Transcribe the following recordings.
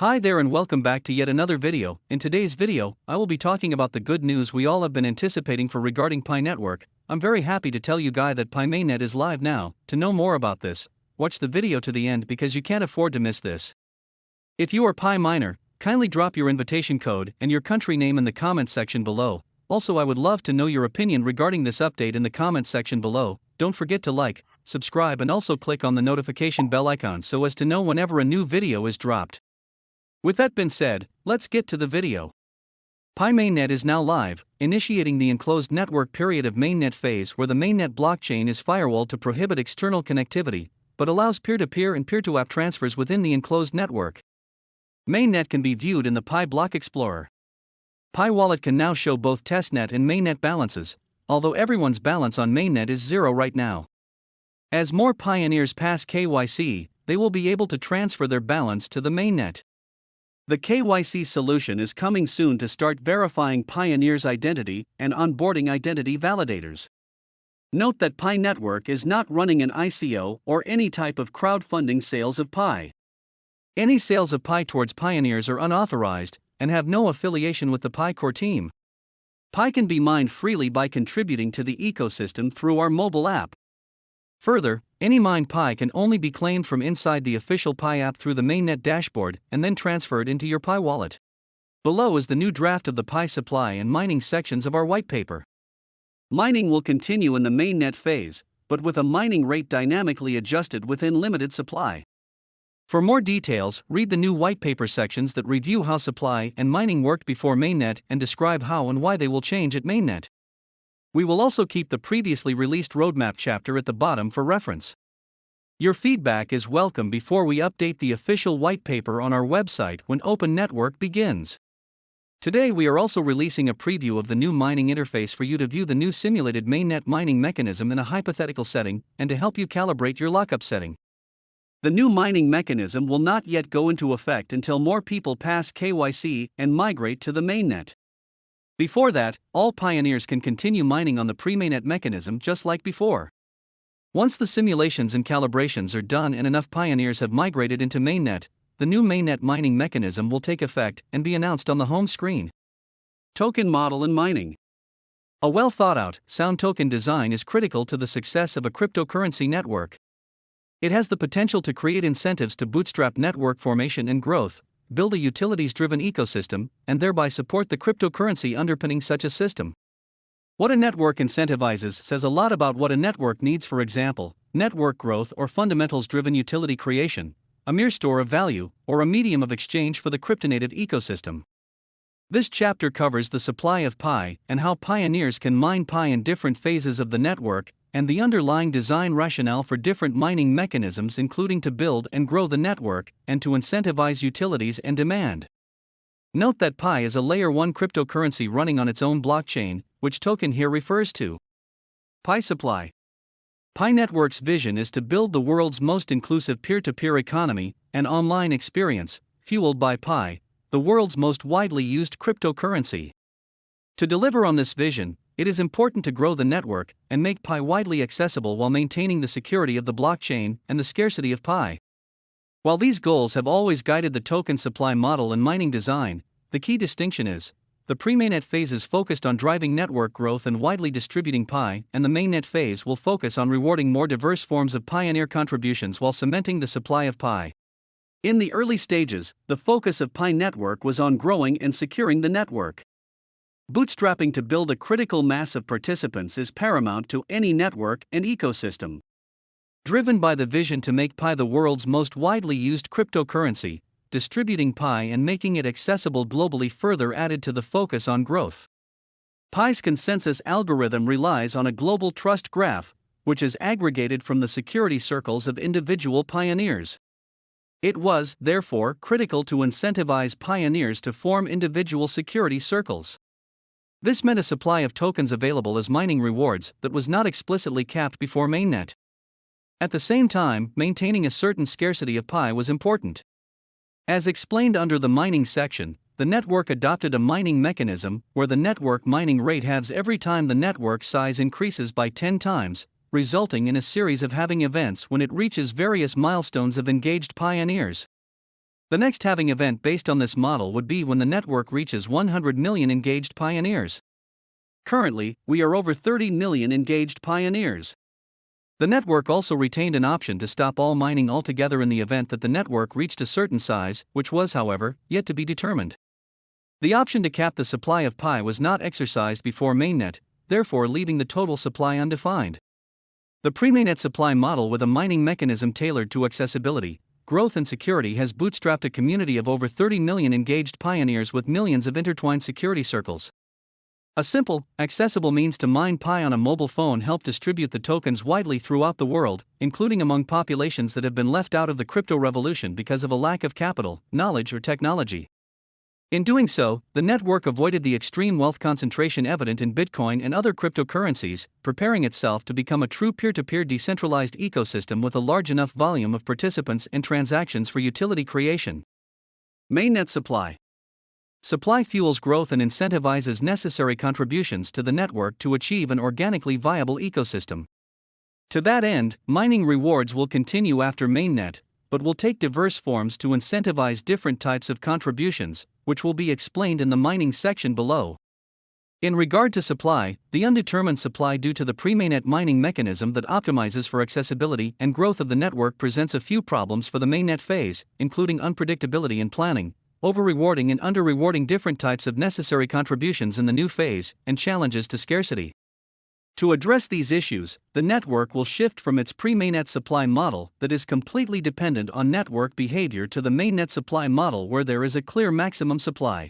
Hi there and welcome back to yet another video. In today's video, I will be talking about the good news we all have been anticipating for regarding Pi Network. I'm very happy to tell you guys that Pi Mainnet is live now. To know more about this, watch the video to the end because you can't afford to miss this. If you are Pi miner, kindly drop your invitation code and your country name in the comments section below. Also, I would love to know your opinion regarding this update in the comments section below. Don't forget to like, subscribe and also click on the notification bell icon so as to know whenever a new video is dropped. With that being said, let's get to the video. Pi Mainnet is now live, initiating the enclosed network period of Mainnet phase where the Mainnet blockchain is firewalled to prohibit external connectivity, but allows peer-to-peer and peer-to-app transfers within the enclosed network. Mainnet can be viewed in the Pi Block Explorer. Pi Wallet can now show both testnet and Mainnet balances, although everyone's balance on Mainnet is 0 right now. As more pioneers pass KYC, they will be able to transfer their balance to the Mainnet. The KYC solution is coming soon to start verifying pioneers' identity and onboarding identity validators. Note that Pi Network is not running an ICO or any type of crowdfunding sales of Pi. Any sales of Pi towards pioneers are unauthorized and have no affiliation with the Pi core team. Pi can be mined freely by contributing to the ecosystem through our mobile app. Further, any mined Pi can only be claimed from inside the official Pi app through the Mainnet dashboard and then transferred into your Pi wallet. Below is the new draft of the Pi supply and mining sections of our white paper. Mining will continue in the Mainnet phase, but with a mining rate dynamically adjusted within limited supply. For more details, read the new white paper sections that review how supply and mining worked before Mainnet and describe how and why they will change at Mainnet. We will also keep the previously released roadmap chapter at the bottom for reference. Your feedback is welcome before we update the official white paper on our website when Open Network begins. Today we are also releasing a preview of the new mining interface for you to view the new simulated Mainnet mining mechanism in a hypothetical setting and to help you calibrate your lockup setting. The new mining mechanism will not yet go into effect until more people pass KYC and migrate to the Mainnet. Before that, all pioneers can continue mining on the pre-Mainnet mechanism just like before. Once the simulations and calibrations are done and enough pioneers have migrated into Mainnet, the new Mainnet mining mechanism will take effect and be announced on the home screen. Token model and mining. A well-thought-out, sound token design is critical to the success of a cryptocurrency network. It has the potential to create incentives to bootstrap network formation and growth, build a utilities-driven ecosystem, and thereby support the cryptocurrency underpinning such a system. What a network incentivizes says a lot about what a network needs. For example, network growth or fundamentals-driven utility creation, a mere store of value, or a medium of exchange for the cryptonative ecosystem. This chapter covers the supply of Pi and how pioneers can mine Pi in different phases of the network, and the underlying design rationale for different mining mechanisms, including to build and grow the network and to incentivize utilities and demand. Note that Pi is a layer 1 cryptocurrency running on its own blockchain, which token here refers to. Pi supply. Pi Network's vision is to build the world's most inclusive peer-to-peer economy and online experience, fueled by Pi, the world's most widely used cryptocurrency. To deliver on this vision, it is important to grow the network and make Pi widely accessible while maintaining the security of the blockchain and the scarcity of Pi. While these goals have always guided the token supply model and mining design, the key distinction is, the pre-Mainnet phase is focused on driving network growth and widely distributing Pi, and the Mainnet phase will focus on rewarding more diverse forms of pioneer contributions while cementing the supply of Pi. In the early stages, the focus of Pi Network was on growing and securing the network. Bootstrapping to build a critical mass of participants is paramount to any network and ecosystem. Driven by the vision to make Pi the world's most widely used cryptocurrency, distributing Pi and making it accessible globally further added to the focus on growth. Pi's consensus algorithm relies on a global trust graph, which is aggregated from the security circles of individual pioneers. It was, therefore, critical to incentivize pioneers to form individual security circles. This meant a supply of tokens available as mining rewards that was not explicitly capped before Mainnet. At the same time, maintaining a certain scarcity of Pi was important. As explained under the mining section, the network adopted a mining mechanism where the network mining rate halves every time the network size increases by 10 times, resulting in a series of halving events when it reaches various milestones of engaged pioneers. The next halving event based on this model would be when the network reaches 100 million engaged pioneers. Currently, we are over 30 million engaged pioneers. The network also retained an option to stop all mining altogether in the event that the network reached a certain size, which was, however, yet to be determined. The option to cap the supply of Pi was not exercised before Mainnet, therefore leaving the total supply undefined. The pre-Mainnet supply model with a mining mechanism tailored to accessibility, growth and security has bootstrapped a community of over 30 million engaged pioneers with millions of intertwined security circles. A simple, accessible means to mine Pi on a mobile phone helped distribute the tokens widely throughout the world, including among populations that have been left out of the crypto revolution because of a lack of capital, knowledge or technology. In doing so, the network avoided the extreme wealth concentration evident in Bitcoin and other cryptocurrencies, preparing itself to become a true peer-to-peer decentralized ecosystem with a large enough volume of participants and transactions for utility creation. Mainnet supply. Supply fuels growth and incentivizes necessary contributions to the network to achieve an organically viable ecosystem. To that end, mining rewards will continue after Mainnet, but will take diverse forms to incentivize different types of contributions, which will be explained in the mining section below. In regard to supply, the undetermined supply due to the pre-Mainnet mining mechanism that optimizes for accessibility and growth of the network presents a few problems for the Mainnet phase, including unpredictability in planning, over-rewarding and under-rewarding different types of necessary contributions in the new phase, and challenges to scarcity. To address these issues, the network will shift from its pre-Mainnet supply model that is completely dependent on network behavior to the Mainnet supply model where there is a clear maximum supply.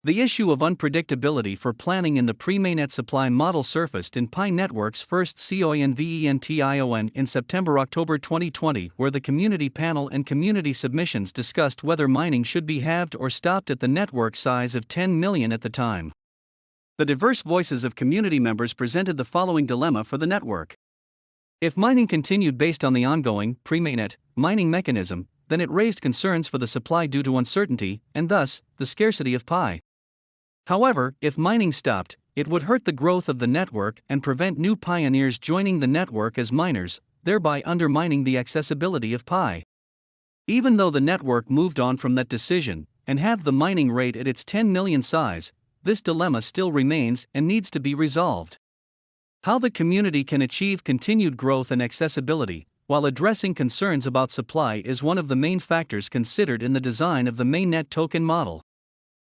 The issue of unpredictability for planning in the pre-Mainnet supply model surfaced in Pi Network's first COINVENTION in September-October 2020, where the community panel and community submissions discussed whether mining should be halved or stopped at the network size of 10 million at the time. The diverse voices of community members presented the following dilemma for the network. If mining continued based on the ongoing, pre-Mainnet, mining mechanism, then it raised concerns for the supply due to uncertainty, and thus, the scarcity of Pi. However, if mining stopped, it would hurt the growth of the network and prevent new pioneers joining the network as miners, thereby undermining the accessibility of Pi. Even though the network moved on from that decision, and halved the mining rate at its 10 million size, this dilemma still remains and needs to be resolved. How the community can achieve continued growth and accessibility, while addressing concerns about supply is one of the main factors considered in the design of the Mainnet token model.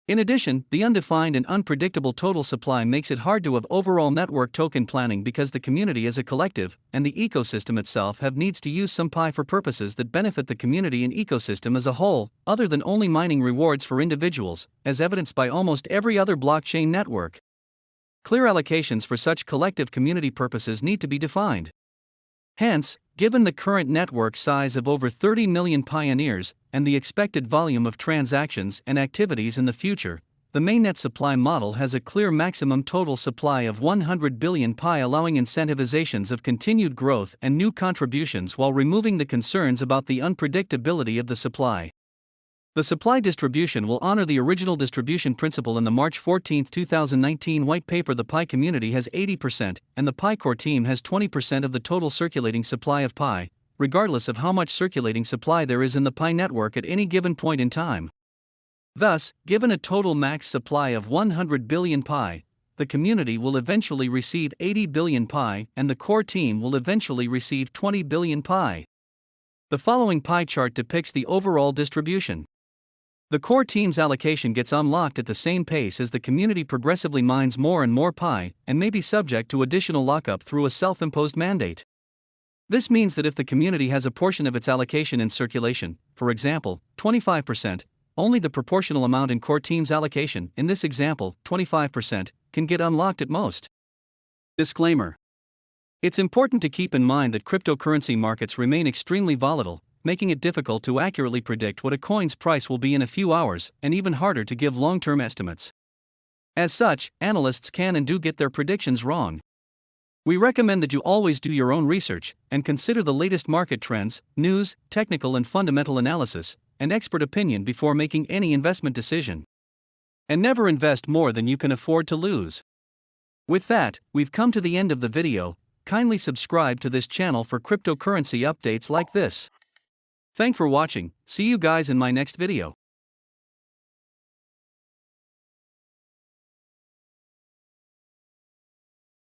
In addition, the undefined and unpredictable total supply makes it hard to have overall network token planning because the community as a collective, and the ecosystem itself have needs to use some Pi for purposes that benefit the community and ecosystem as a whole, other than only mining rewards for individuals, as evidenced by almost every other blockchain network. Clear allocations for such collective community purposes need to be defined. Hence, given the current network size of over 30 million pioneers, and the expected volume of transactions and activities in the future, the Mainnet supply model has a clear maximum total supply of 100 billion Pi, allowing incentivizations of continued growth and new contributions while removing the concerns about the unpredictability of the supply. The supply distribution will honor the original distribution principle in the March 14, 2019 white paper. The Pi community has 80%, and the Pi core team has 20% of the total circulating supply of Pi, regardless of how much circulating supply there is in the Pi network at any given point in time. Thus, given a total max supply of 100 billion Pi, the community will eventually receive 80 billion Pi, and the core team will eventually receive 20 billion Pi. The following pie chart depicts the overall distribution. The core team's allocation gets unlocked at the same pace as the community progressively mines more and more Pi, and may be subject to additional lockup through a self-imposed mandate. This means that if the community has a portion of its allocation in circulation, for example, 25%, only the proportional amount in core team's allocation, in this example, 25%, can get unlocked at most. Disclaimer. It's important to keep in mind that cryptocurrency markets remain extremely volatile, making it difficult to accurately predict what a coin's price will be in a few hours, and even harder to give long-term estimates. As such, analysts can and do get their predictions wrong. We recommend that you always do your own research, and consider the latest market trends, news, technical and fundamental analysis, and expert opinion before making any investment decision. And never invest more than you can afford to lose. With that, we've come to the end of the video. Kindly subscribe to this channel for cryptocurrency updates like this. Thanks for watching, see you guys in my next video.